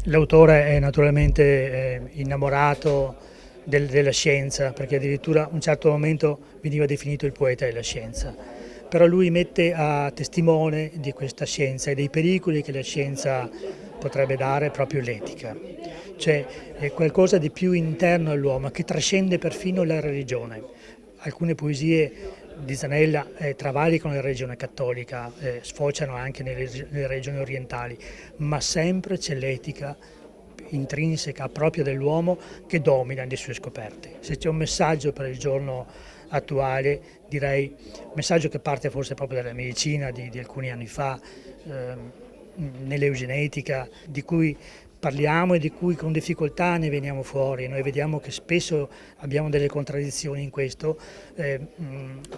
L'autore è naturalmente innamorato della scienza, perché addirittura a un certo momento veniva definito il poeta della scienza, però lui mette a testimone di questa scienza e dei pericoli che la scienza potrebbe dare proprio l'etica, cioè è qualcosa di più interno all'uomo che trascende perfino la religione. Alcune poesie di Zanella travalicano la religione cattolica, sfociano anche nelle regioni orientali, ma sempre c'è l'etica intrinseca propria dell'uomo che domina le sue scoperte. Se c'è un messaggio per il giorno attuale, direi un messaggio che parte forse proprio dalla medicina di alcuni anni fa, nell'eugenetica, di cui parliamo e di cui con difficoltà ne veniamo fuori. Noi vediamo che spesso abbiamo delle contraddizioni in questo,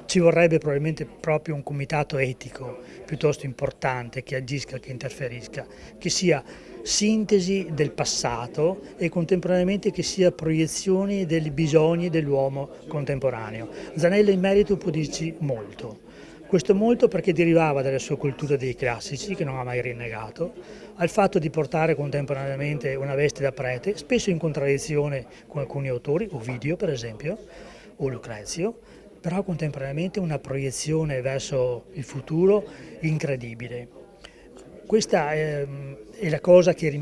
ci vorrebbe probabilmente proprio un comitato etico piuttosto importante che agisca, che interferisca, che sia sintesi del passato e contemporaneamente che sia proiezione dei bisogni dell'uomo contemporaneo. Zanella in merito può dirci molto. Questo molto perché derivava dalla sua cultura dei classici, che non ha mai rinnegato, al fatto di portare contemporaneamente una veste da prete, spesso in contraddizione con alcuni autori, Ovidio per esempio, o Lucrezio, però contemporaneamente una proiezione verso il futuro incredibile. Questa è la cosa che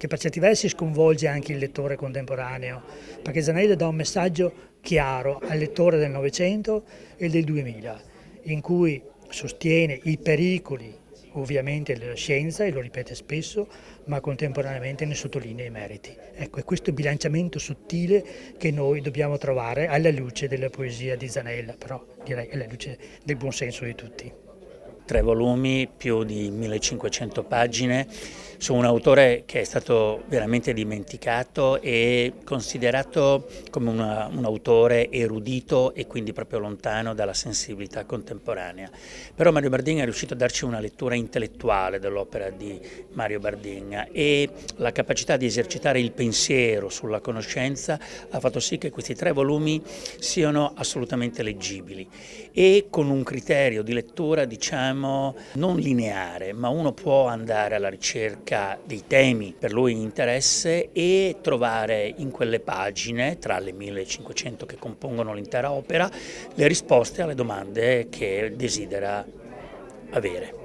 per certi versi sconvolge anche il lettore contemporaneo, perché Zanella dà un messaggio chiaro al lettore del Novecento e del 2000, in cui sostiene i pericoli ovviamente della scienza, e lo ripete spesso, ma contemporaneamente ne sottolinea i meriti. Ecco, è questo bilanciamento sottile che noi dobbiamo trovare alla luce della poesia di Zanella, però direi alla luce del buon senso di tutti. 3 volumi, più di 1500 pagine, su un autore che è stato veramente dimenticato e considerato come un autore erudito e quindi proprio lontano dalla sensibilità contemporanea. Però Mario Bardin è riuscito a darci una lettura intellettuale dell'opera di Mario Bardin e la capacità di esercitare il pensiero sulla conoscenza ha fatto sì che questi 3 volumi siano assolutamente leggibili e con un criterio di lettura, diciamo, non lineare, ma uno può andare alla ricerca dei temi per lui in interesse e trovare in quelle pagine, tra le 1500 che compongono l'intera opera, le risposte alle domande che desidera avere.